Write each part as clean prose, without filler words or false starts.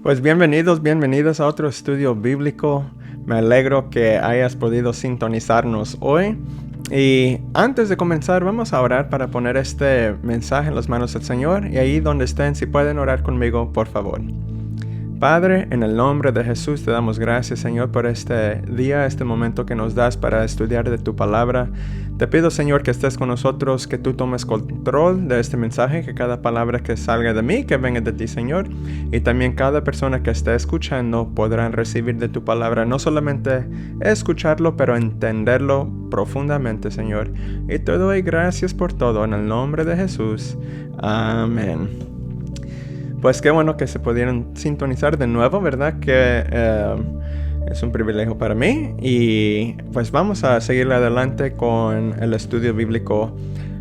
Pues bienvenidos a otro estudio bíblico. Me alegro que hayas podido sintonizarnos hoy. Y antes de comenzar, vamos a orar para poner este mensaje en las manos del Señor. Y ahí donde estén, si pueden orar conmigo, por favor. Padre, en el nombre de Jesús te damos gracias, Señor, por este día, este momento que nos das para estudiar de tu palabra. Te pido, Señor, que estés con nosotros, que tú tomes control de este mensaje, que cada palabra que salga de mí, que venga de ti, Señor. Y también cada persona que esté escuchando podrán recibir de tu palabra, no solamente escucharlo, pero entenderlo profundamente, Señor. Y te doy gracias por todo, en el nombre de Jesús. Amén. Pues qué bueno que se pudieron sintonizar de nuevo, ¿verdad? Que es un privilegio para mí. Y pues vamos a seguir adelante con el estudio bíblico.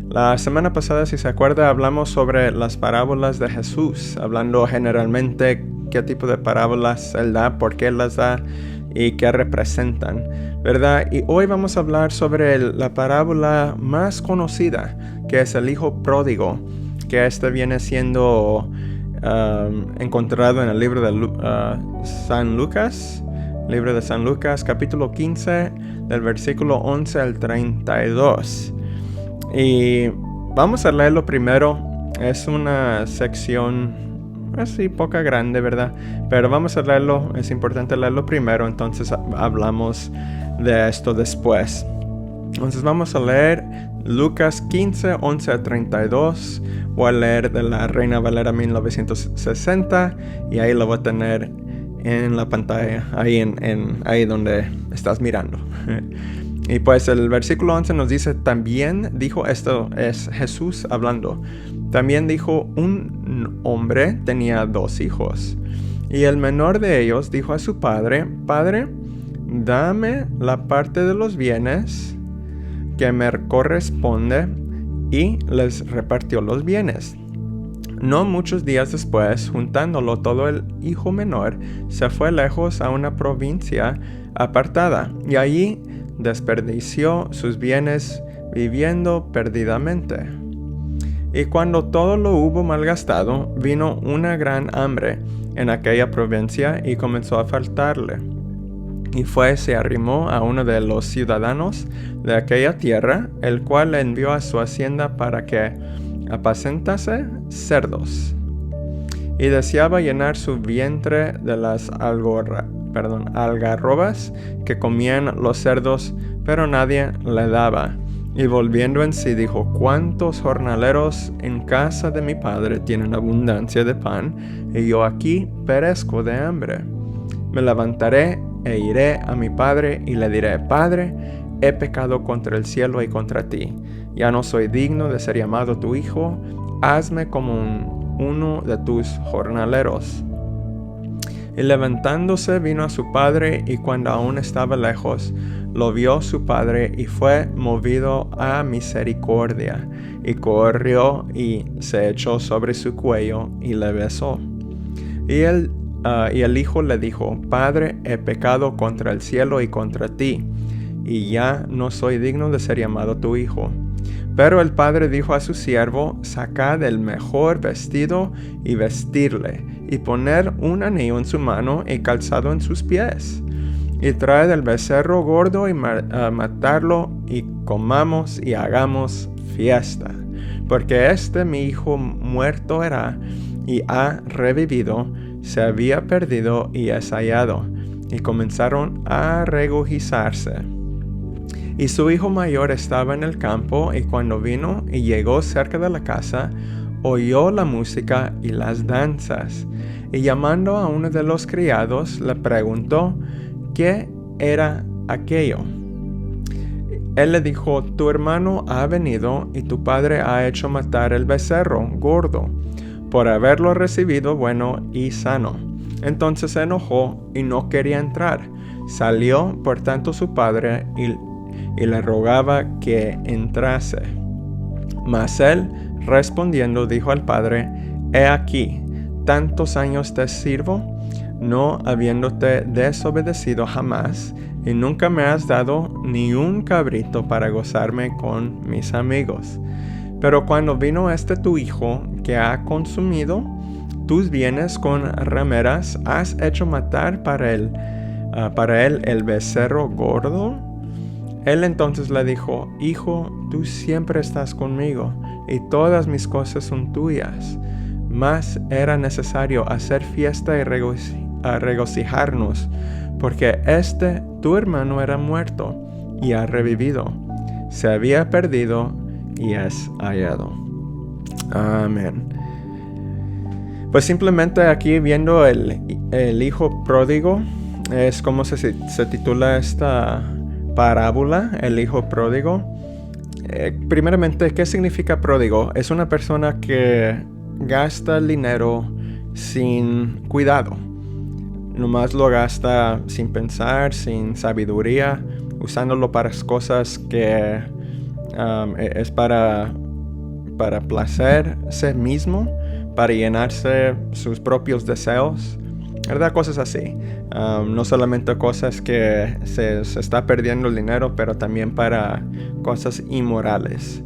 La semana pasada, si se acuerda, hablamos sobre las parábolas de Jesús, hablando generalmente qué tipo de parábolas Él da, por qué las da y qué representan, ¿verdad? Y hoy vamos a hablar sobre la parábola más conocida, que es el hijo pródigo, que viene siendo encontrado en el libro de San Lucas, libro de San Lucas, capítulo 15, del versículo 11 al 32. Y vamos a leerlo primero. Es una sección así poca grande, ¿verdad? Pero vamos a leerlo, es importante leerlo primero, entonces hablamos de esto después. Entonces vamos a leer Lucas 15, 11 a 32. Voy a leer de la Reina Valera 1960 y ahí lo voy a tener en la pantalla, ahí donde estás mirando. Y pues el versículo 11 nos dice, también dijo, esto es Jesús hablando, también dijo, un hombre tenía 2 hijos. Y el menor de ellos dijo a su padre, Padre, dame la parte de los bienes que me corresponde, y les repartió los bienes. No muchos días después, juntándolo todo, el hijo menor se fue lejos a una provincia apartada, y allí desperdició sus bienes viviendo perdidamente. Y cuando todo lo hubo malgastado, vino una gran hambre en aquella provincia y comenzó a faltarle. Y se arrimó a uno de los ciudadanos de aquella tierra, el cual le envió a su hacienda para que apacentase cerdos. Y deseaba llenar su vientre de las algarrobas que comían los cerdos, pero nadie le daba. Y volviendo en sí dijo, ¿cuántos jornaleros en casa de mi padre tienen abundancia de pan, y yo aquí perezco de hambre? Me levantaré e iré a mi padre y le diré, Padre, he pecado contra el cielo y contra ti. Ya no soy digno de ser llamado tu hijo. Hazme como uno de tus jornaleros. Y levantándose vino a su padre, y cuando aún estaba lejos, lo vio su padre y fue movido a misericordia, y corrió y se echó sobre su cuello y le besó. Y el hijo le dijo, Padre, he pecado contra el cielo y contra ti, y ya no soy digno de ser llamado tu hijo. Pero el padre dijo a su siervo, sacad el mejor vestido y vestirle, y poner un anillo en su mano y calzado en sus pies. Y traed el becerro gordo y matarlo, y comamos y hagamos fiesta. Porque mi hijo muerto era, y ha revivido, se había perdido y es hallado. Y comenzaron a regocijarse. Y su hijo mayor estaba en el campo, y cuando vino y llegó cerca de la casa, oyó la música y las danzas. Y llamando a uno de los criados, le preguntó qué era aquello. Él le dijo, tu hermano ha venido, y tu padre ha hecho matar el becerro gordo, por haberlo recibido bueno y sano. Entonces se enojó y no quería entrar. Salió por tanto su padre y le rogaba que entrase. Mas él, respondiendo, dijo al padre, he aquí, tantos años te sirvo, no habiéndote desobedecido jamás, y nunca me has dado ni un cabrito para gozarme con mis amigos. Pero cuando vino tu hijo, que ha consumido tus bienes con rameras, has hecho matar para él el becerro gordo. Él entonces le dijo: Hijo, tú siempre estás conmigo, y todas mis cosas son tuyas. Mas era necesario hacer fiesta y regocijarnos, porque tu hermano era muerto y ha revivido, se había perdido y es hallado. Amén. Pues simplemente aquí viendo el hijo pródigo, es como se titula esta parábola, el hijo pródigo. Primeramente, ¿qué significa pródigo? Es una persona que gasta el dinero sin cuidado. Nomás lo gasta sin pensar, sin sabiduría, usándolo para cosas que es para placerse mismo, para llenarse sus propios deseos, ¿verdad? Cosas así. No solamente cosas que se está perdiendo el dinero, pero también para cosas inmorales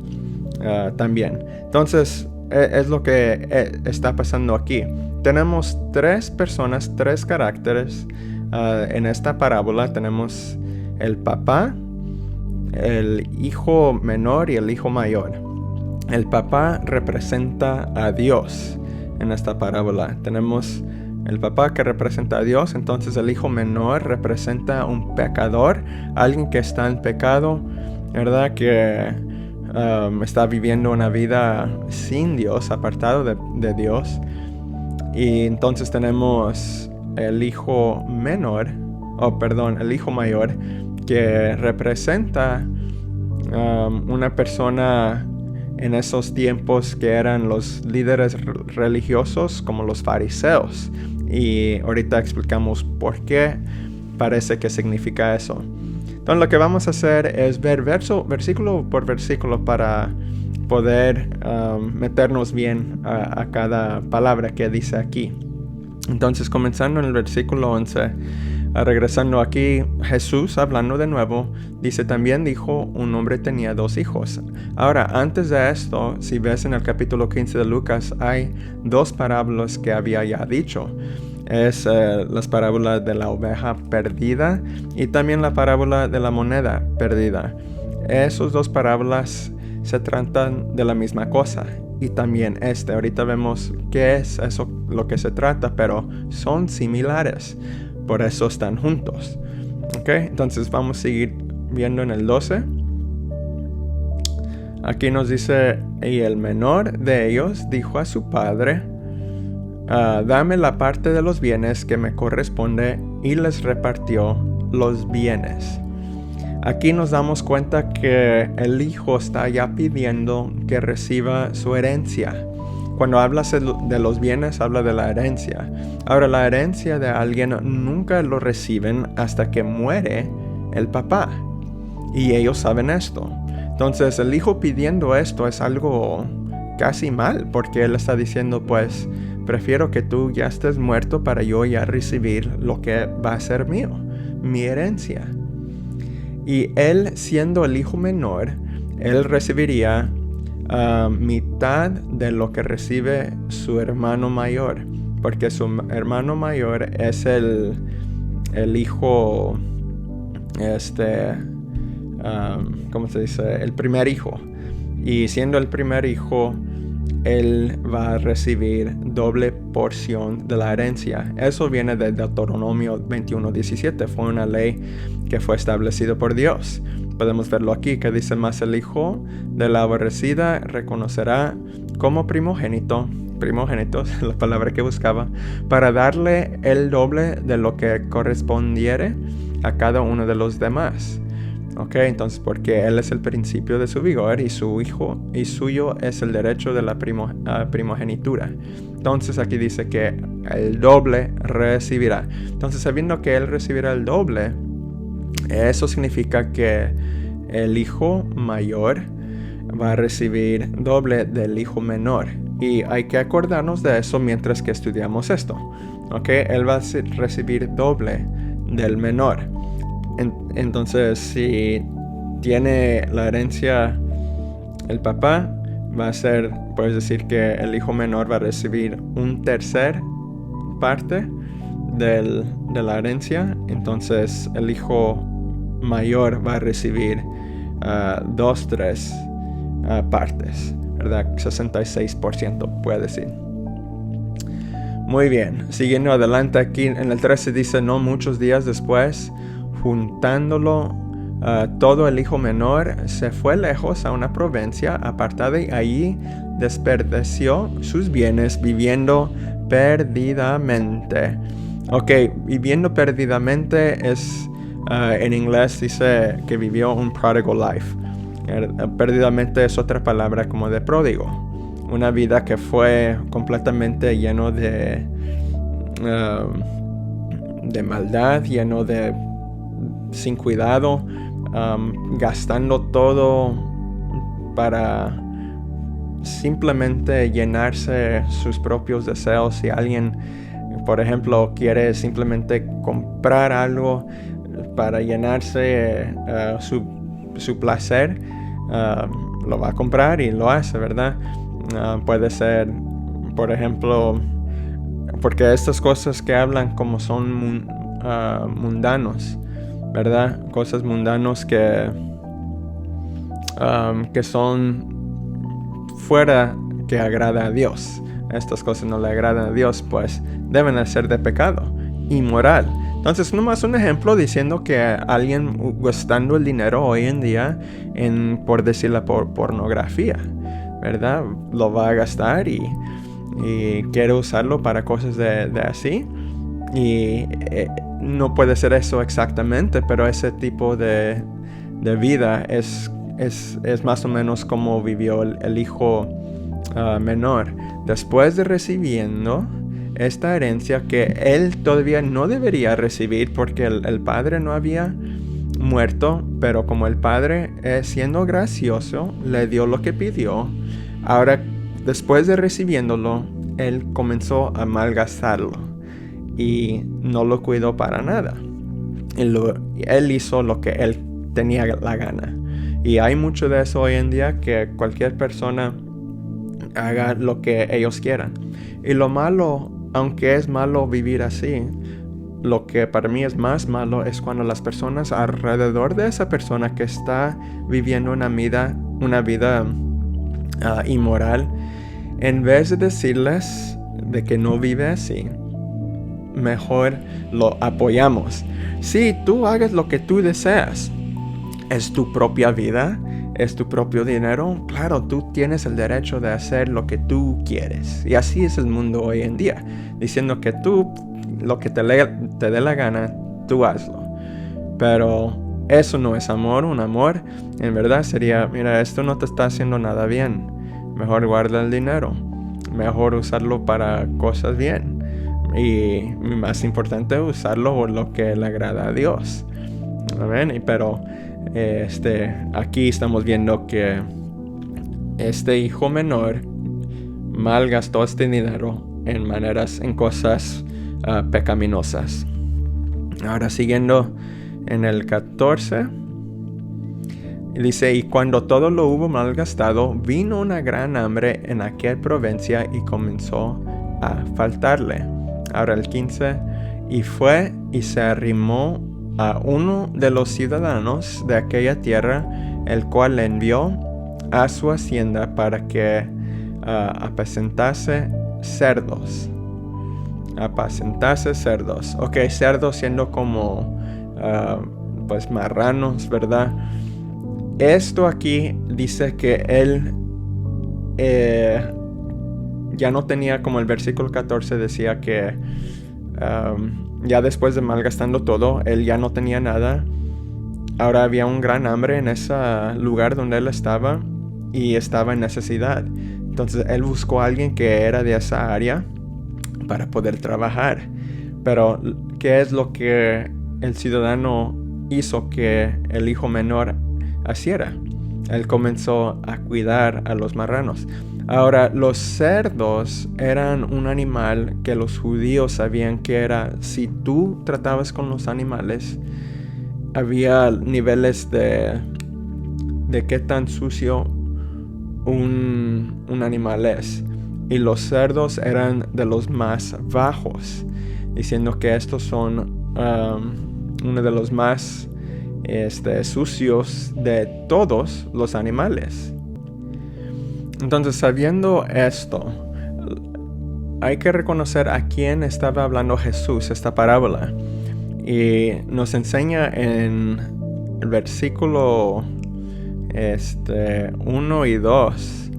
también. Entonces, es lo que está pasando aquí. Tenemos 3 personas, 3 caracteres en esta parábola. Tenemos el papá, el hijo menor y el hijo mayor. El papá representa a Dios en esta parábola. Tenemos el papá que representa a Dios, entonces el hijo menor representa a un pecador, alguien que está en pecado, ¿verdad? Que está viviendo una vida sin Dios, apartado de Dios. Y entonces tenemos el hijo el hijo mayor, que representa una persona en esos tiempos que eran los líderes religiosos, como los fariseos. Y ahorita explicamos por qué parece que significa eso. Entonces lo que vamos a hacer es ver versículo por versículo para poder meternos bien a cada palabra que dice aquí. Entonces, comenzando en el versículo 11, regresando aquí, Jesús, hablando de nuevo, dice: también dijo, un hombre tenía 2 hijos. Ahora, antes de esto, si ves en el capítulo 15 de Lucas, hay 2 parábolas que había ya dicho. Es las parábolas de la oveja perdida y también la parábola de la moneda perdida. Esas 2 parábolas se tratan de la misma cosa. Y también ahorita vemos qué es eso lo que se trata, pero son similares. Por eso están juntos. ¿Ok? Entonces vamos a seguir viendo en el 12. Aquí nos dice: y el menor de ellos dijo a su padre: dame la parte de los bienes que me corresponde, y les repartió los bienes. Aquí nos damos cuenta que el hijo está ya pidiendo que reciba su herencia. Cuando hablas de los bienes, habla de la herencia. Ahora, la herencia de alguien nunca lo reciben hasta que muere el papá. Y ellos saben esto. Entonces, el hijo pidiendo esto es algo casi mal, porque él está diciendo: pues, prefiero que tú ya estés muerto para yo ya recibir lo que va a ser mío, mi herencia. Y él, siendo el hijo menor, él recibiría mitad de lo que recibe su hermano mayor, porque su hermano mayor es el hijo, ¿cómo se dice? El primer hijo. Y siendo el primer hijo, él va a recibir doble porción de la herencia. Eso viene de Deuteronomio 21:17. Fue una ley que fue establecida por Dios. Podemos verlo aquí, que dice: más el hijo de la aborrecida reconocerá como primogénito es la palabra que buscaba, para darle el doble de lo que correspondiere a cada uno de los demás. Ok, entonces, porque él es el principio de su vigor, y su hijo y suyo es el derecho de la primogenitura. Entonces aquí dice que el doble recibirá. Entonces, sabiendo que él recibirá el doble, eso significa que el hijo mayor va a recibir doble del hijo menor. Y hay que acordarnos de eso mientras que estudiamos esto. Ok, él va a recibir doble del menor. Entonces, si tiene la herencia el papá, va a ser, puedes decir que el hijo menor va a recibir 1/3 parte de la herencia. Entonces el hijo mayor va a recibir 2/3 partes, ¿verdad? 66% puede decir. Muy bien, siguiendo adelante aquí en el 13 dice: no muchos días después, juntándolo todo, el hijo menor se fue lejos a una provincia apartada y allí desperdició sus bienes viviendo perdidamente. Ok, viviendo perdidamente es, en inglés dice que vivió un prodigal life. Perdidamente es otra palabra como de pródigo. Una vida que fue completamente lleno de maldad, lleno de sin cuidado, gastando todo para simplemente llenarse sus propios deseos. Si alguien, por ejemplo, quiere simplemente comprar algo para llenarse su placer, lo va a comprar y lo hace, ¿verdad? Puede ser, por ejemplo, porque estas cosas que hablan como son mundanos, ¿verdad? Cosas mundanos que son fuera que agrada a Dios. Estas cosas no le agradan a Dios, pues deben de ser de pecado, inmoral. Entonces, nomás un ejemplo diciendo que alguien gastando el dinero hoy en día por decir la pornografía, ¿verdad? Lo va a gastar y quiere usarlo para cosas de así. Y no puede ser eso exactamente, pero ese tipo de vida es más o menos como vivió el hijo menor. Después de recibiendo esta herencia que él todavía no debería recibir porque el padre no había muerto, pero como el padre, siendo gracioso, le dio lo que pidió. Ahora, después de recibiéndolo, él comenzó a malgastarlo y no lo cuidó para nada. Él hizo lo que él tenía la gana. Y hay mucho de eso hoy en día, que cualquier persona haga lo que ellos quieran. Y lo malo, aunque es malo vivir así, lo que para mí es más malo es cuando las personas alrededor de esa persona que está viviendo una vida inmoral, en vez de decirles de que no vive así, mejor lo apoyamos. Sí, tú hagas lo que tú deseas. Es tu propia vida, es tu propio dinero. Claro, tú tienes el derecho de hacer lo que tú quieres. Y así es el mundo hoy en día, diciendo que tú, lo que te dé la gana, tú hazlo. Pero eso no es amor. Un amor, en verdad, sería: mira, esto no te está haciendo nada bien. Mejor guarda el dinero. Mejor usarlo para cosas bien. Y más importante, usarlo por lo que le agrada a Dios. Amén. Pero aquí estamos viendo que este hijo menor malgastó este dinero en cosas pecaminosas. Ahora, siguiendo en el 14, dice: y cuando todo lo hubo malgastado, vino una gran hambre en aquella provincia y comenzó a faltarle. Ahora el 15, y fue y se arrimó a uno de los ciudadanos de aquella tierra, el cual le envió a su hacienda para que apacentase cerdos. Ok, cerdos siendo como pues marranos, ¿verdad? Esto aquí dice que él ya no tenía, como el versículo 14 decía que ya después de malgastando todo, él ya no tenía nada. Ahora había un gran hambre en ese lugar donde él estaba y estaba en necesidad. Entonces él buscó a alguien que era de esa área para poder trabajar. Pero ¿qué es lo que el ciudadano hizo que el hijo menor hiciera? Él comenzó a cuidar a los marranos. Ahora, los cerdos eran un animal que los judíos sabían que era, si tú tratabas con los animales, había niveles de qué tan sucio un animal es. Y los cerdos eran de los más bajos, diciendo que estos son uno de los más sucios de todos los animales. Entonces, sabiendo esto, hay que reconocer a quién estaba hablando Jesús esta parábola. Y nos enseña en el versículo 1 y 2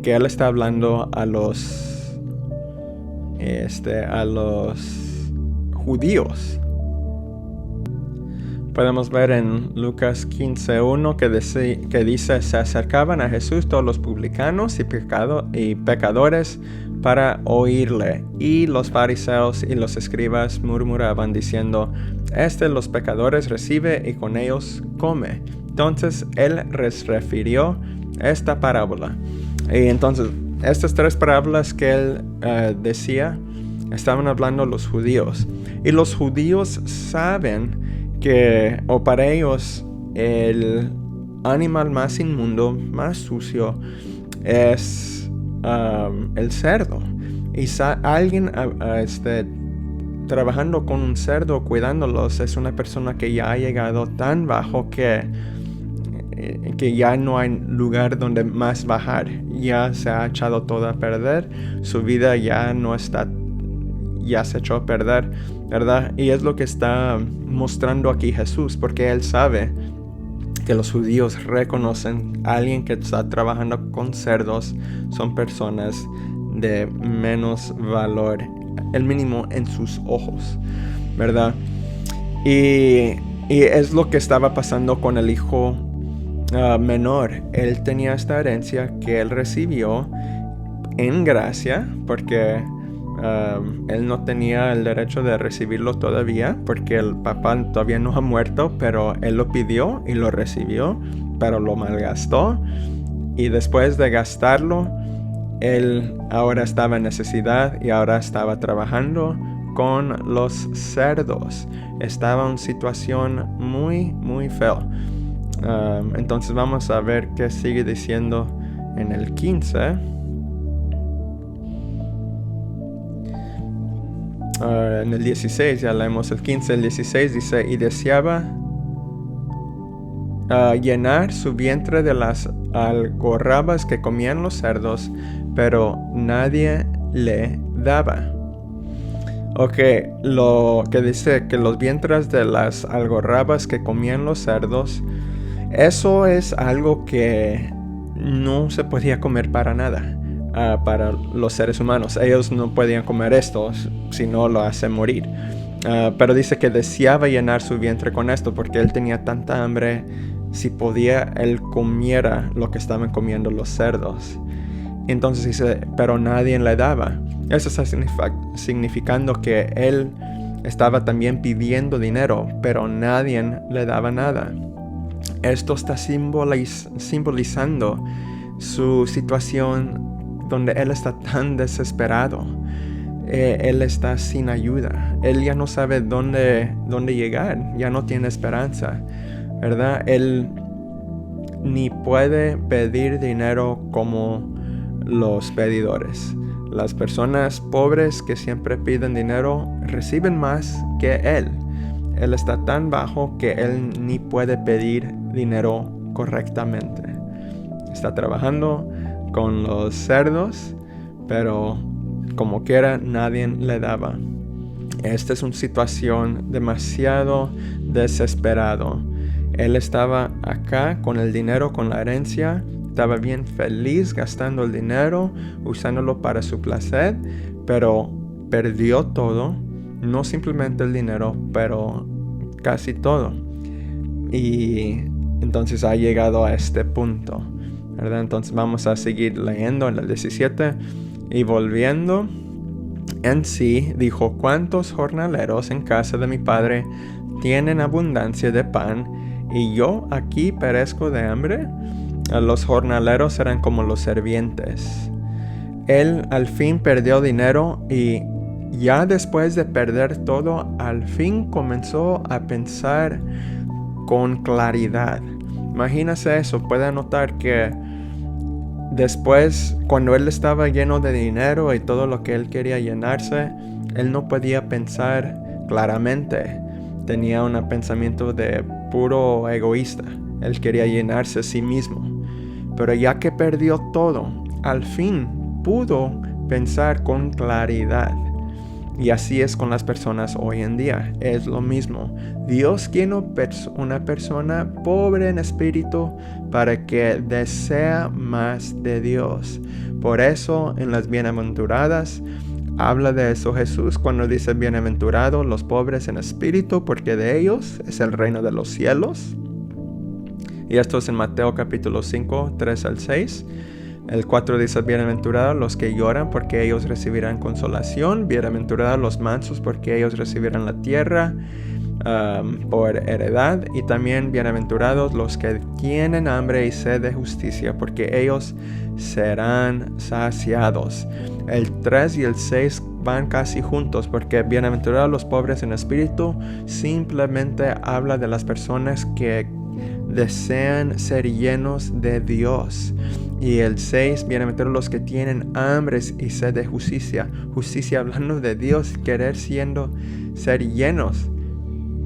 que él está hablando a los judíos. Podemos ver en Lucas 15:1 que dice: se acercaban a Jesús todos los publicanos y pecadores para oírle, y los fariseos y los escribas murmuraban diciendo: los pecadores recibe y con ellos come. Entonces él les refirió esta parábola. Y entonces estas tres parábolas que él decía estaban hablando los judíos, y los judíos saben que, o para ellos, el animal más inmundo, más sucio, es el cerdo. Y alguien trabajando con un cerdo, cuidándolos, es una persona que ya ha llegado tan bajo que ya no hay lugar donde más bajar. Ya se ha echado todo a perder. Su vida ya no está, ya se echó a perder, ¿verdad? Y es lo que está mostrando aquí Jesús, porque él sabe que los judíos reconocen a alguien que está trabajando con cerdos son personas de menos valor, el mínimo en sus ojos, ¿verdad? Y es lo que estaba pasando con el hijo menor. Él tenía esta herencia que él recibió en gracia, porque él no tenía el derecho de recibirlo todavía, porque el papá todavía no ha muerto, pero él lo pidió y lo recibió, pero lo malgastó, y después de gastarlo, él ahora estaba en necesidad y ahora estaba trabajando con los cerdos. Estaba en una situación muy, muy fea. Entonces vamos a ver qué sigue diciendo en el 15. En el 16, ya leemos el 15, el 16 dice: y deseaba llenar su vientre de las algarrobas que comían los cerdos, pero nadie le daba. Ok, lo que dice que los vientres de las algarrobas que comían los cerdos, eso es algo que no se podía comer para nada. Para los seres humanos, ellos no podían comer esto, si no lo hace morir. Pero dice que deseaba llenar su vientre con esto, porque él tenía tanta hambre. Si podía, él comiera lo que estaban comiendo los cerdos. Entonces dice, pero nadie le daba. Eso está significando que él estaba también pidiendo dinero, pero nadie le daba nada. Esto está simbolizando su situación donde él está tan desesperado. Él está sin ayuda. Él ya no sabe dónde llegar. Ya no tiene esperanza, ¿verdad? Él ni puede pedir dinero como los pedidores. Las personas pobres que siempre piden dinero reciben más que él. Él está tan bajo que él ni puede pedir dinero correctamente. Está trabajando con los cerdos, pero como quiera nadie le daba. Esta es una situación demasiado desesperado. Él estaba acá con el dinero, con la herencia, estaba bien feliz gastando el dinero, usándolo para su placer, pero perdió todo, no simplemente el dinero, pero casi todo. Y entonces ha llegado a este punto, ¿verdad? Entonces vamos a seguir leyendo en el 17. Y volviendo en sí, dijo: ¿cuántos jornaleros en casa de mi padre tienen abundancia de pan, y yo aquí perezco de hambre? Los jornaleros eran como los sirvientes. Él al fin perdió dinero, y ya después de perder todo, al fin comenzó a pensar con claridad. Imagínese eso. Puede notar que después, cuando él estaba lleno de dinero y todo lo que él quería llenarse, él no podía pensar claramente. Tenía un pensamiento de puro egoísta. Él quería llenarse a sí mismo. Pero ya que perdió todo, al fin pudo pensar con claridad. Y así es con las personas hoy en día. Es lo mismo. Dios quiere una persona pobre en espíritu para que desea más de Dios. Por eso en las bienaventuradas habla de eso Jesús cuando dice bienaventurados los pobres en espíritu, porque de ellos es el reino de los cielos. Y esto es en Mateo capítulo 5, 3 al 6. El 4 dice, bienaventurados los que lloran, porque ellos recibirán consolación. Bienaventurados los mansos, porque ellos recibirán la tierra por heredad. Y también bienaventurados los que tienen hambre y sed de justicia, porque ellos serán saciados. El 3 y el 6 van casi juntos, porque bienaventurados los pobres en espíritu simplemente habla de las personas que desean ser llenos de Dios. Y el 6, bienaventurados los que tienen hambre y sed de justicia. Justicia hablando de Dios, querer ser llenos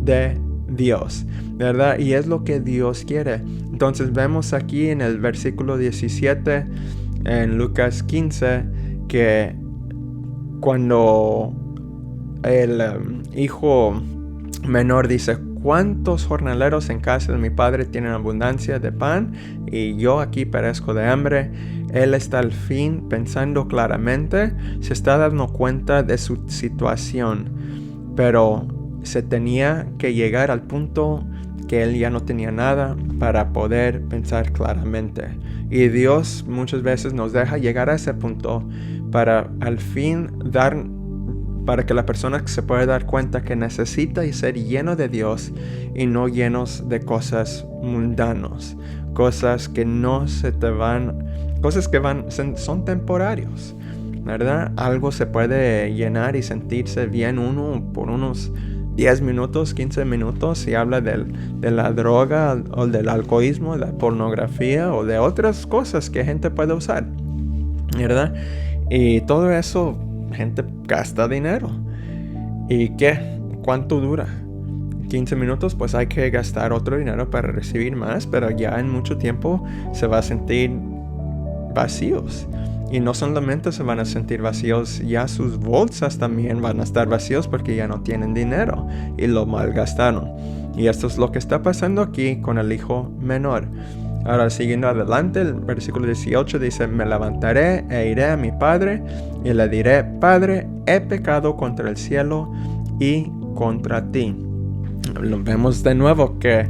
de Dios, ¿verdad? Y es lo que Dios quiere. Entonces vemos aquí en el versículo 17, en Lucas 15, que cuando el hijo menor dice, ¿cuántos jornaleros en casa de mi padre tienen abundancia de pan y yo aquí perezco de hambre? Él está al fin pensando claramente, se está dando cuenta de su situación, pero se tenía que llegar al punto que él ya no tenía nada para poder pensar claramente. Y Dios muchas veces nos deja llegar a ese punto para al fin para que la persona se pueda dar cuenta que necesita ser lleno de Dios y no llenos de cosas mundanos, cosas que no se te van, cosas que son temporarios, ¿verdad? Algo se puede llenar y sentirse bien uno por unos 10 minutos, 15 minutos, y habla de la droga o del alcoholismo, de la pornografía o de otras cosas que gente puede usar, ¿verdad? Y todo eso, gente gasta dinero. ¿Y qué? ¿Cuánto dura? 15 minutos, pues hay que gastar otro dinero para recibir más, pero ya en mucho tiempo se va a sentir vacíos. Y no solamente se van a sentir vacíos, ya sus bolsas también van a estar vacíos porque ya no tienen dinero y lo malgastaron. Y esto es lo que está pasando aquí con el hijo menor. Ahora, siguiendo adelante, el versículo 18 dice, me levantaré e iré a mi padre y le diré, Padre, he pecado contra el cielo y contra ti. Lo vemos de nuevo que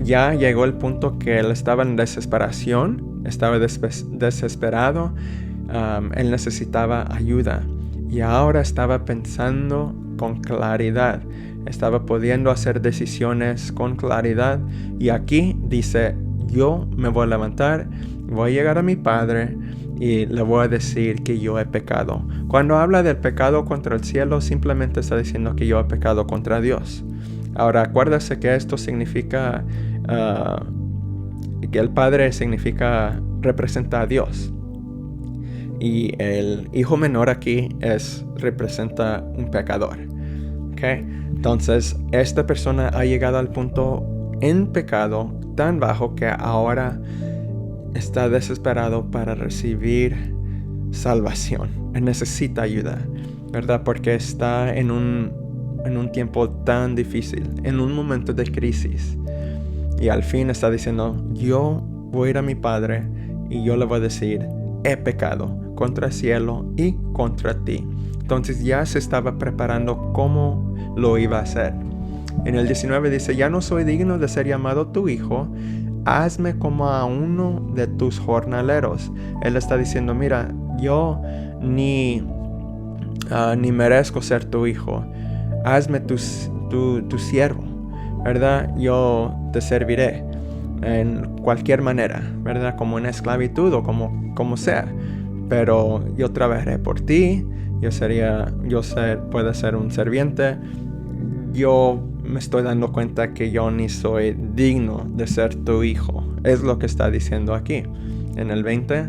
ya llegó el punto que él estaba en desesperación, estaba desesperado, él necesitaba ayuda y ahora estaba pensando con claridad, estaba pudiendo hacer decisiones con claridad. Y aquí dice, yo me voy a levantar, voy a llegar a mi padre y le voy a decir que yo he pecado. Cuando habla del pecado contra el cielo, simplemente está diciendo que yo he pecado contra Dios. Ahora, acuérdese que esto significa que el padre representa a Dios. Y el hijo menor aquí representa un pecador. ¿Okay? Entonces, esta persona ha llegado al punto en pecado tan bajo que ahora está desesperado para recibir salvación. Él necesita ayuda, ¿verdad? Porque está en un tiempo tan difícil, en un momento de crisis. Y al fin está diciendo, yo voy a ir a mi padre y yo le voy a decir, he pecado contra el cielo y contra ti. Entonces ya se estaba preparando cómo lo iba a hacer. En el 19 dice, ya no soy digno de ser llamado tu hijo, hazme como a uno de tus jornaleros. Él está diciendo, mira, yo ni merezco ser tu hijo, hazme tu siervo, ¿verdad? Yo te serviré en cualquier manera, ¿verdad? Como en esclavitud o como sea, pero yo trabajaré por ti, puedo ser un sirviente. Yo me estoy dando cuenta que yo ni soy digno de ser tu hijo. Es lo que está diciendo aquí. en el 20.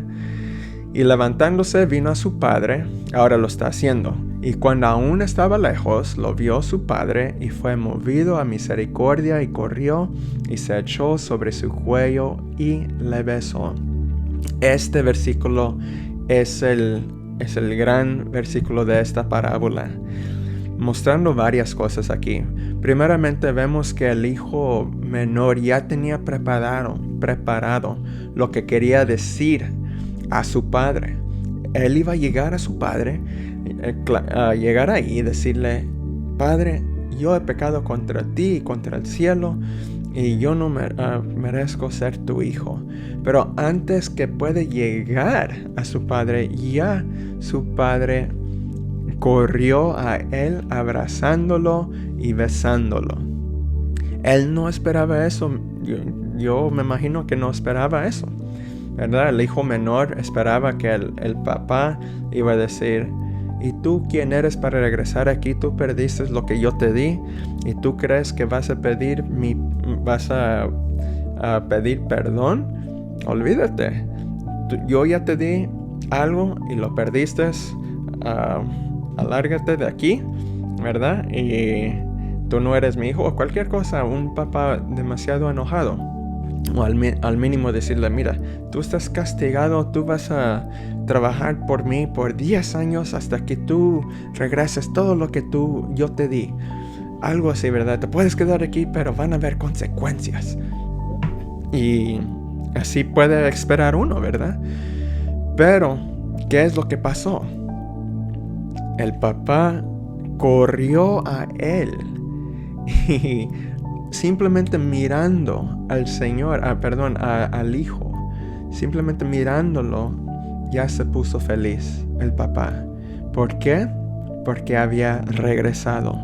Y levantándose vino a su padre, ahora lo está haciendo. Y cuando aún estaba lejos, lo vio su padre y fue movido a misericordia y corrió y se echó sobre su cuello y le besó. Este versículo es el gran versículo de esta parábola, mostrando varias cosas aquí. Primeramente vemos que el hijo menor ya tenía preparado lo que quería decir a su padre. Él iba a llegar a su padre, llegar ahí y decirle: Padre, yo he pecado contra ti y contra el cielo, y yo no merezco ser tu hijo. Pero antes que puede llegar a su padre, ya su padre corrió a él abrazándolo y besándolo. Él no esperaba eso. Yo me imagino que no esperaba eso, ¿verdad? El hijo menor esperaba que el papá iba a decir: ¿y tú quién eres para regresar aquí? Tú perdiste lo que yo te di y tú crees que vas a pedir pedir perdón. Olvídate, yo ya te di algo y lo perdiste. Alárgate de aquí, ¿verdad? Y tú no eres mi hijo, o cualquier cosa. Un papá demasiado enojado, o al mínimo decirle: mira, tú estás castigado, tú vas a trabajar por mí por 10 años hasta que tú regreses todo lo que yo te di. Algo así, ¿verdad? Te puedes quedar aquí, pero van a haber consecuencias. Y así puede esperar uno, ¿verdad? Pero, ¿qué es lo que pasó? El papá corrió a él y simplemente mirando al Señor, al hijo, simplemente mirándolo, ya se puso feliz el papá. ¿Por qué? Porque había regresado.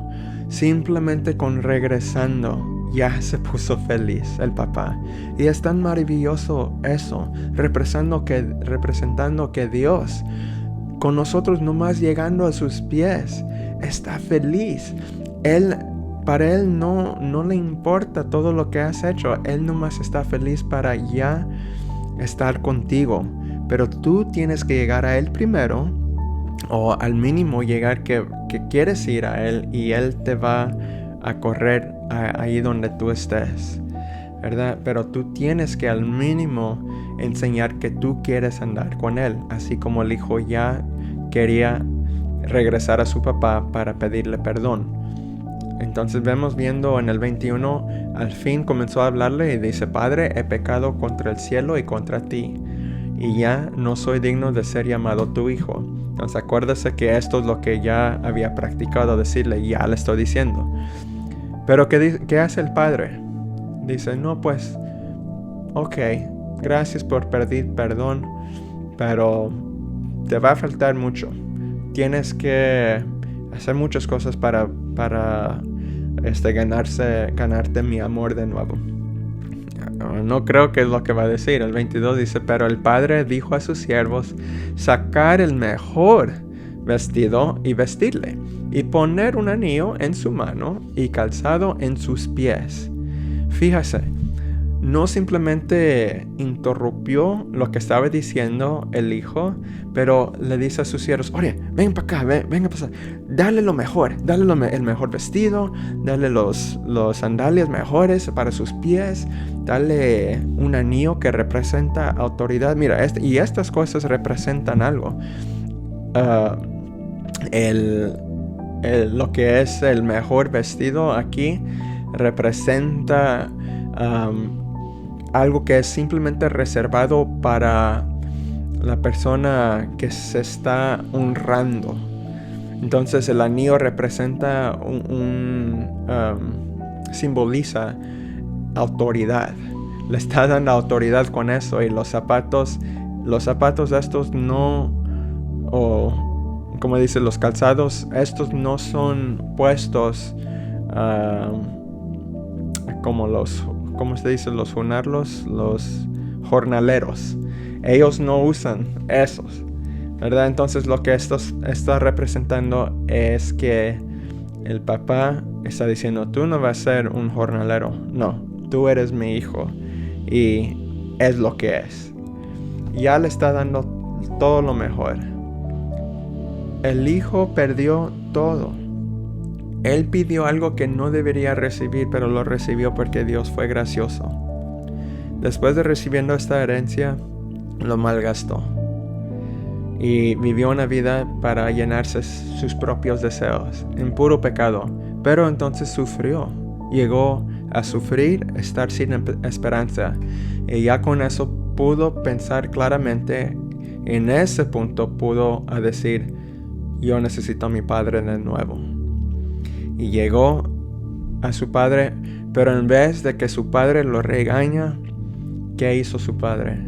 Simplemente con regresando ya se puso feliz el papá. Y es tan maravilloso eso, representando que Dios, con nosotros nomás llegando a sus pies, está feliz. Para Él no le importa todo lo que has hecho. Él nomás está feliz para ya estar contigo. Pero tú tienes que llegar a Él primero, o al mínimo llegar que quieres ir a Él, y Él te va a correr ahí donde tú estés, ¿verdad? Pero tú tienes que al mínimo enseñar que tú quieres andar con Él, así como el hijo ya quería regresar a su papá para pedirle perdón. Entonces viendo en el 21, al fin comenzó a hablarle y dice: Padre, he pecado contra el cielo y contra ti, y ya no soy digno de ser llamado tu hijo. Entonces acuérdese que esto es lo que ya había practicado decirle, y ya le estoy diciendo. Pero ¿qué hace el padre? Dice: no, pues, ok, gracias por pedir perdón, pero te va a faltar mucho. Tienes que hacer muchas cosas para ganarte mi amor de nuevo. No creo que es lo que va a decir. El 22 dice: pero el padre dijo a sus siervos: sacar el mejor vestido y vestirle, y poner un anillo en su mano y calzado en sus pies. Fíjese, no simplemente interrumpió lo que estaba diciendo el hijo, pero le dice a sus siervos: oye, ven para acá, ven a pasar, dale lo mejor, el mejor vestido, dale los sandalias mejores para sus pies, dale un anillo que representa autoridad. Mira, y estas cosas representan algo. Lo que es el mejor vestido aquí representa algo que es simplemente reservado para la persona que se está honrando. Entonces el anillo representa simboliza autoridad. Le está dando autoridad con eso. Y los zapatos estos no, o como dice, los calzados estos no son puestos como ¿cómo se dice? Los jornaleros. Ellos no usan esos, ¿verdad? Entonces lo que esto está representando es que el papá está diciendo: tú no vas a ser un jornalero, no, tú eres mi hijo, y es lo que es. ya le está dando todo lo mejor. El hijo perdió todo. Él pidió algo que no debería recibir, pero lo recibió porque Dios fue gracioso. Después de recibiendo esta herencia, lo malgastó y vivió una vida para llenarse sus propios deseos, en puro pecado. Pero entonces sufrió, llegó a sufrir, estar sin esperanza, y ya con eso pudo pensar claramente. En ese punto pudo decir: yo necesito a mi padre de nuevo. Y llegó a su padre, pero en vez de que su padre lo regaña, ¿qué hizo su padre?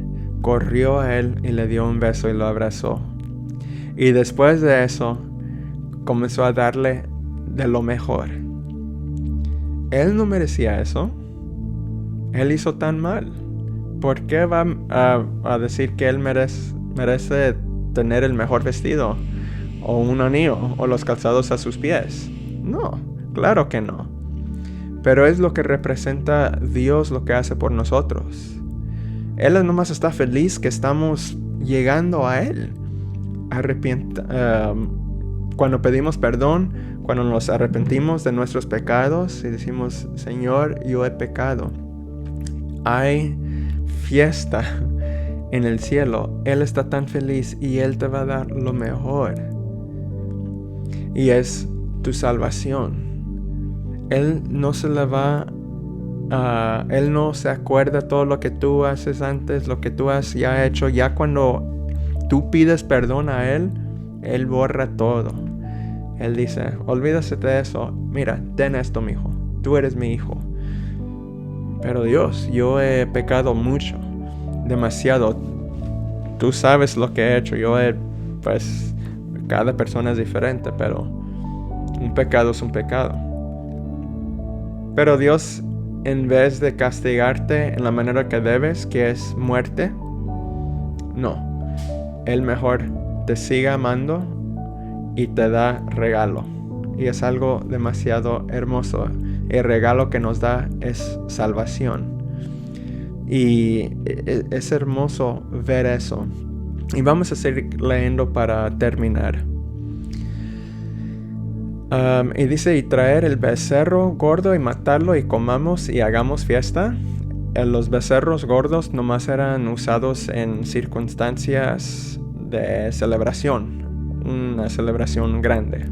Corrió a él y le dio un beso y lo abrazó. Y después de eso, comenzó a darle de lo mejor. Él no merecía eso. Él hizo tan mal. ¿Por qué va a decir que él merece tener el mejor vestido, o un anillo, o los calzados a sus pies? No, claro que no. Pero es lo que representa Dios, lo que hace por nosotros. Él nomás está feliz que estamos llegando a Él. Cuando pedimos perdón, cuando nos arrepentimos de nuestros pecados y decimos: Señor, yo he pecado, hay fiesta en el cielo. Él está tan feliz y Él te va a dar lo mejor. Y es tu salvación. Él no se le va Él no se acuerda todo lo que tú haces antes, lo que tú has ya hecho. Ya cuando tú pides perdón a Él, Él borra todo. Él dice: olvídate de eso. Mira, ten esto, mi hijo. Tú eres mi hijo. Pero Dios, yo he pecado mucho, demasiado. Tú sabes lo que he hecho. Pues, cada persona es diferente, pero un pecado es un pecado. Pero Dios, en vez de castigarte en la manera que debes, que es muerte, no. Él mejor te sigue amando y te da regalo. Y es algo demasiado hermoso. El regalo que nos da es salvación. Y es hermoso ver eso. Y vamos a seguir leyendo para terminar. Y dice: y traer el becerro gordo y matarlo y comamos y hagamos fiesta. Los becerros gordos nomás eran usados en circunstancias de celebración, una celebración grande.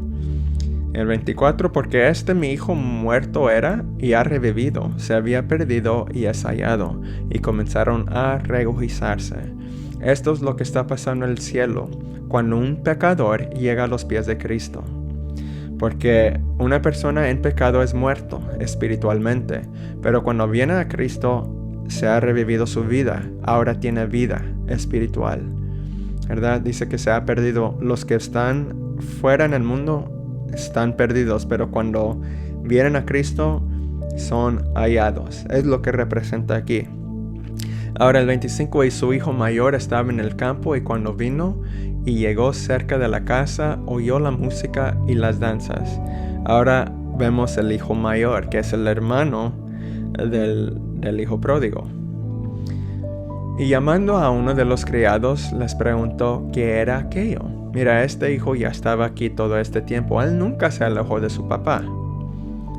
El 24: porque mi hijo muerto era y ha revivido, se había perdido y es hallado. Y comenzaron a regocijarse. Esto es lo que está pasando en el cielo cuando un pecador llega a los pies de Cristo. Porque una persona en pecado es muerto espiritualmente, pero cuando viene a Cristo se ha revivido su vida, ahora tiene vida espiritual, ¿verdad? Dice que se ha perdido. Los que están fuera en el mundo están perdidos, pero cuando vienen a Cristo son hallados. Es lo que representa aquí. Ahora el 25: y su hijo mayor estaba en el campo, y cuando vino y llegó cerca de la casa, oyó la música y las danzas. Ahora vemos el hijo mayor, que es el hermano del hijo pródigo. Y llamando a uno de los criados, les preguntó qué era aquello. Mira, este hijo ya estaba aquí todo este tiempo. Él nunca se alejó de su papá.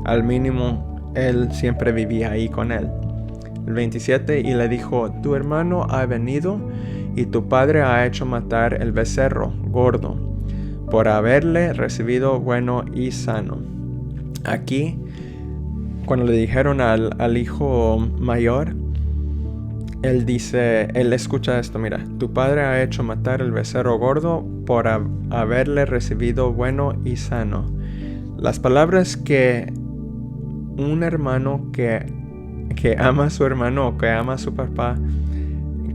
Al mínimo, él siempre vivía ahí con él. El 27: y le dijo: tu hermano ha venido y tu padre ha hecho matar el becerro gordo, por haberle recibido bueno y sano. Aquí, cuando le dijeron al hijo mayor, él escucha esto: mira, tu padre ha hecho matar el becerro gordo por haberle recibido bueno y sano. Las palabras que un hermano que ama a su hermano o que ama a su papá,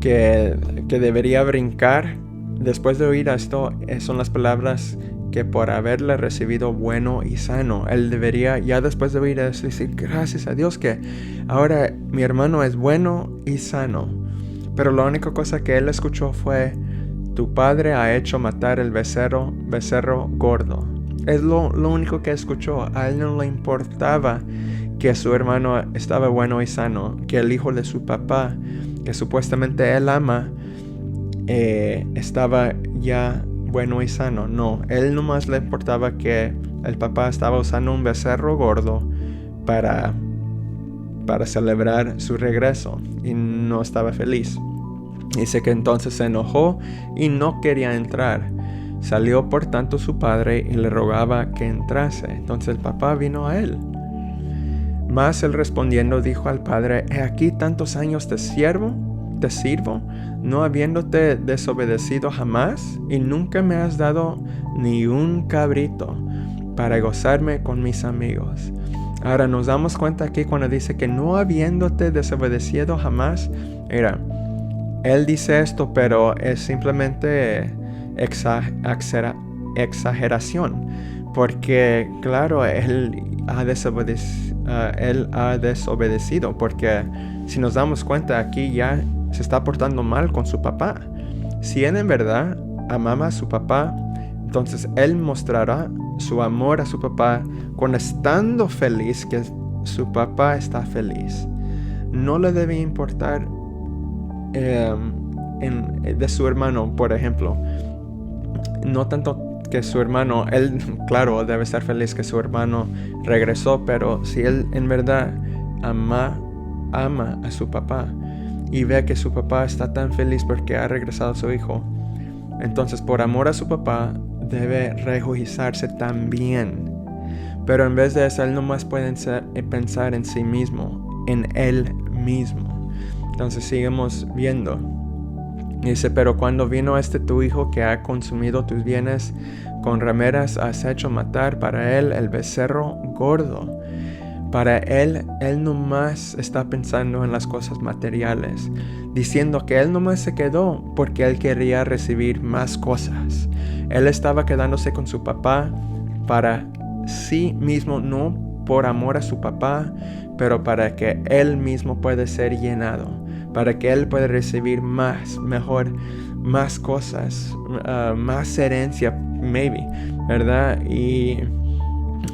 que debería brincar después de oír esto, son las palabras que por haberle recibido bueno y sano. Él debería, ya después de oír eso, decir: gracias a Dios que ahora mi hermano es bueno y sano. Pero la única cosa que él escuchó fue: tu padre ha hecho matar el becerro gordo. Es lo único que escuchó. A él no le importaba que su hermano estaba bueno y sano, que el hijo de su papá, que supuestamente él ama, estaba ya bueno y sano. No, él nomás le importaba que el papá estaba usando un becerro gordo para celebrar su regreso y no estaba feliz. Dice que entonces se enojó y no quería entrar. Salió por tanto su padre y le rogaba que entrase. Entonces el papá vino a él. Mas él respondiendo dijo al padre: he aquí tantos años te sirvo, no habiéndote desobedecido jamás, y nunca me has dado ni un cabrito para gozarme con mis amigos. Ahora nos damos cuenta aquí cuando dice que no habiéndote desobedecido jamás. Mira, él dice esto, pero es simplemente exageración, porque claro, él ha desobedecido, porque si nos damos cuenta aquí ya se está portando mal con su papá. Si él en verdad amaba a su papá, entonces él mostrará su amor a su papá cuando estando feliz que su papá está feliz. No le debe importar de su hermano, por ejemplo. No tanto que su hermano, él claro debe estar feliz que su hermano regresó, pero si él en verdad ama a su papá y ve que su papá está tan feliz porque ha regresado a su hijo, entonces por amor a su papá debe regocijarse también. Pero en vez de eso, él nomás puede pensar en sí mismo, en él mismo. Entonces seguimos viendo. Dice: pero cuando vino tu hijo que ha consumido tus bienes, con rameras has hecho matar para él el becerro gordo. Para él nomás está pensando en las cosas materiales, diciendo que él nomás se quedó porque él quería recibir más cosas. Él estaba quedándose con su papá para sí mismo, no por amor a su papá, pero para que él mismo pueda ser llenado, para que él pueda recibir más, mejor, más cosas, más herencia, maybe, ¿verdad? Y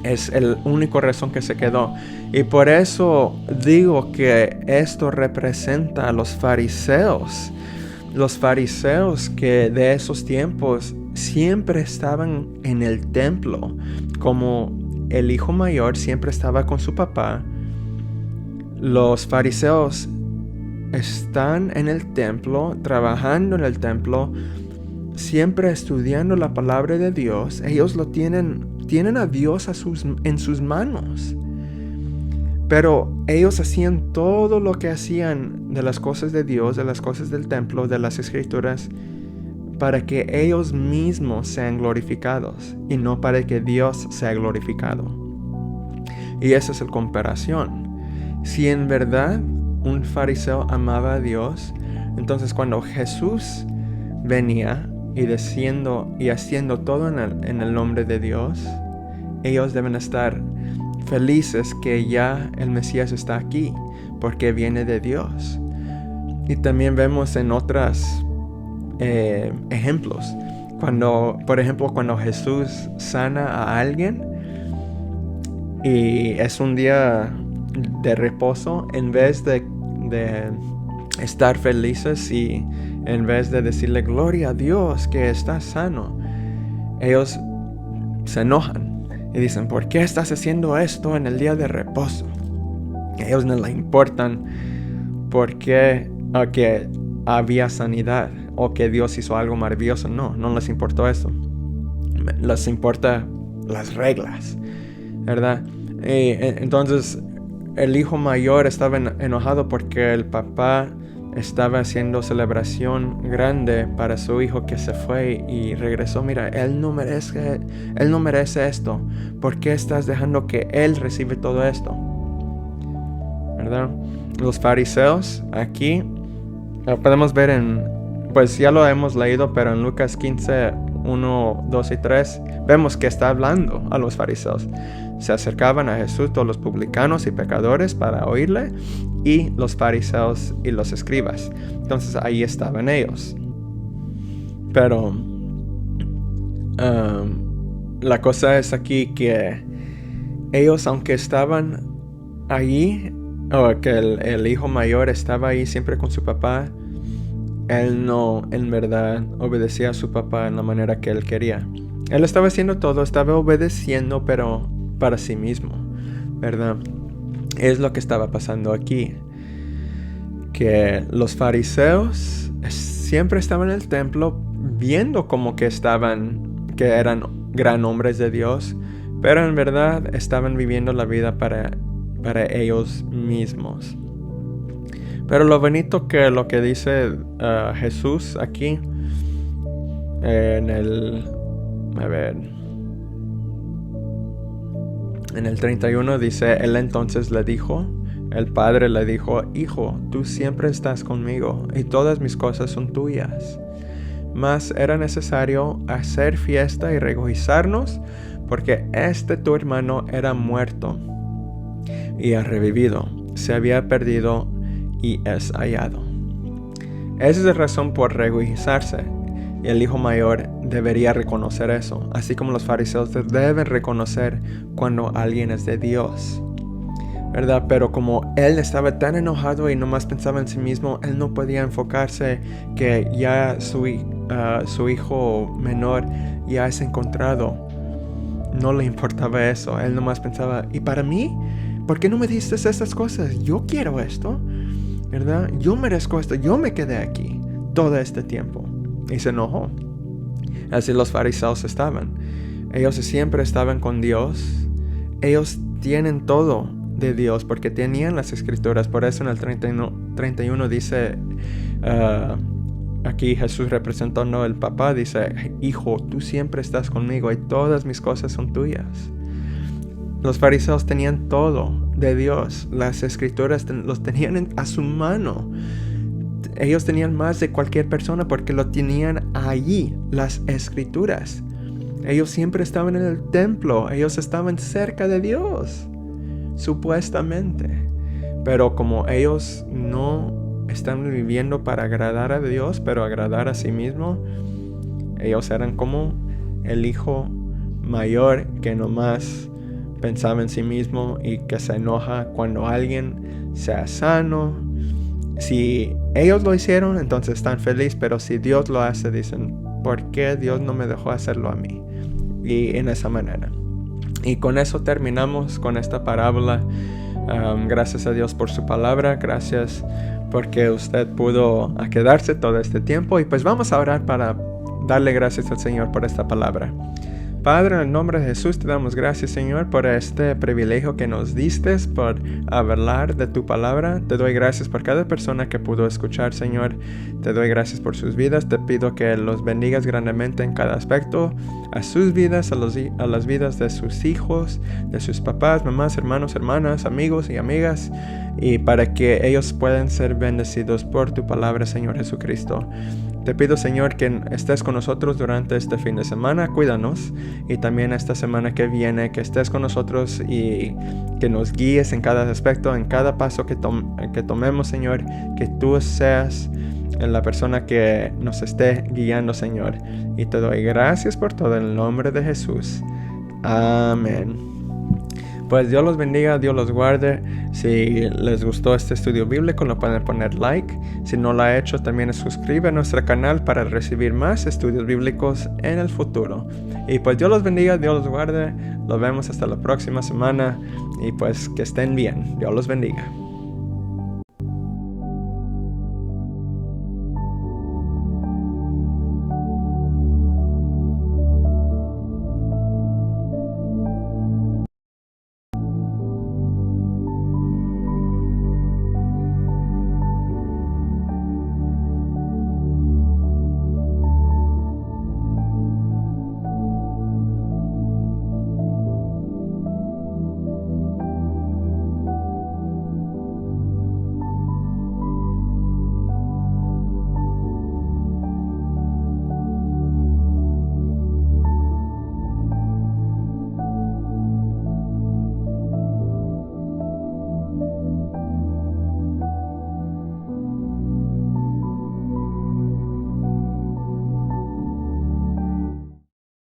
es el único razón que se quedó. Y por eso digo que esto representa a los fariseos. Los fariseos que de esos tiempos siempre estaban en el templo. Como el hijo mayor siempre estaba con su papá, los fariseos están en el templo, trabajando en el templo, siempre estudiando la palabra de Dios. Ellos lo tienen a Dios en sus manos. Pero ellos hacían todo lo que hacían de las cosas de Dios, de las cosas del templo, de las escrituras, para que ellos mismos sean glorificados y no para que Dios sea glorificado. Y esa es la comparación. Si en verdad un fariseo amaba a Dios, entonces cuando Jesús venía y desciendo y haciendo todo en el nombre de Dios, ellos deben estar felices que ya el Mesías está aquí, porque viene de Dios. Y también vemos en otros ejemplos, por ejemplo, cuando Jesús sana a alguien y es un día de reposo, en vez de estar felices y en vez de decirle gloria a Dios que está sano, ellos se enojan y dicen: ¿por qué estás haciendo esto en el día de reposo? A ellos no les importan porque que había sanidad o que Dios hizo algo maravilloso. No les importó eso. Les importa las reglas, ¿verdad? Entonces el hijo mayor estaba enojado porque el papá estaba haciendo celebración grande para su hijo que se fue y regresó. Mira, él no merece esto. ¿Por qué estás dejando que él reciba todo esto? ¿Verdad? Los fariseos aquí podemos ver pues ya lo hemos leído, pero en Lucas 15, 1, 2 y 3 vemos que está hablando a los fariseos. Se acercaban a Jesús todos los publicanos y pecadores para oírle, y los fariseos y los escribas. Entonces ahí estaban ellos. Pero la cosa es aquí que ellos, aunque estaban allí, o que el hijo mayor estaba ahí siempre con su papá, él no en verdad obedecía a su papá en la manera que él quería. Él estaba haciendo todo, estaba obedeciendo, pero para sí mismo, ¿verdad? Es lo que estaba pasando aquí. Que los fariseos siempre estaban en el templo viendo como que eran gran hombres de Dios, pero en verdad estaban viviendo la vida para ellos mismos. Pero lo bonito lo que dice Jesús aquí en el 31 dice, él entonces le dijo, el padre le dijo, hijo, tú siempre estás conmigo y todas mis cosas son tuyas. Mas era necesario hacer fiesta y regocijarnos porque tu hermano era muerto y ha revivido, se había perdido y es hallado. Esa es la razón por regocijarse. Y el hijo mayor debería reconocer eso, así como los fariseos deben reconocer cuando alguien es de Dios, ¿verdad? Pero como él estaba tan enojado y nomás pensaba en sí mismo, él no podía enfocarse que ya su hijo menor ya es encontrado. No le importaba eso, él nomás pensaba, ¿y para mí? ¿Por qué no me diste estas cosas? Yo quiero esto, ¿verdad? Yo merezco esto, yo me quedé aquí todo este tiempo. Y se enojó. Así los fariseos estaban. Ellos siempre estaban con Dios. Ellos tienen todo de Dios porque tenían las escrituras. Por eso en el 31 dice, aquí Jesús representando al papá, dice, hijo, tú siempre estás conmigo y todas mis cosas son tuyas. Los fariseos tenían todo de Dios. Las escrituras los tenían a su mano. Ellos tenían más de cualquier persona porque lo tenían allí, las escrituras. Ellos siempre estaban en el templo, ellos estaban cerca de Dios, supuestamente. Pero como ellos no están viviendo para agradar a Dios, pero agradar a sí mismo, ellos eran como el hijo mayor que nomás pensaba en sí mismo y que se enoja cuando alguien sea sano. Si ellos lo hicieron, entonces están felices, pero si Dios lo hace, dicen, ¿por qué Dios no me dejó hacerlo a mí? Y en esa manera. Y con eso terminamos con esta parábola. Gracias a Dios por su palabra, gracias porque usted pudo quedarse todo este tiempo. Y pues vamos a orar para darle gracias al Señor por esta palabra. Padre, en el nombre de Jesús te damos gracias, Señor, por este privilegio que nos diste, por hablar de tu palabra. Te doy gracias por cada persona que pudo escuchar, Señor. Te doy gracias por sus vidas. Te pido que los bendigas grandemente en cada aspecto, a sus vidas, a las vidas de sus hijos, de sus papás, mamás, hermanos, hermanas, amigos y amigas, y para que ellos puedan ser bendecidos por tu palabra, Señor Jesucristo. Te pido, Señor, que estés con nosotros durante este fin de semana, cuídanos, y también esta semana que viene, que estés con nosotros y que nos guíes en cada aspecto, en cada paso que tomemos, Señor, que tú seas la persona que nos esté guiando, Señor. Y te doy gracias por todo en el nombre de Jesús. Amén. Pues Dios los bendiga, Dios los guarde. Si les gustó este estudio bíblico, lo pueden poner like. Si no lo ha hecho, también suscribe a nuestro canal para recibir más estudios bíblicos en el futuro. Y pues Dios los bendiga, Dios los guarde. Nos vemos hasta la próxima semana. Y pues que estén bien. Dios los bendiga.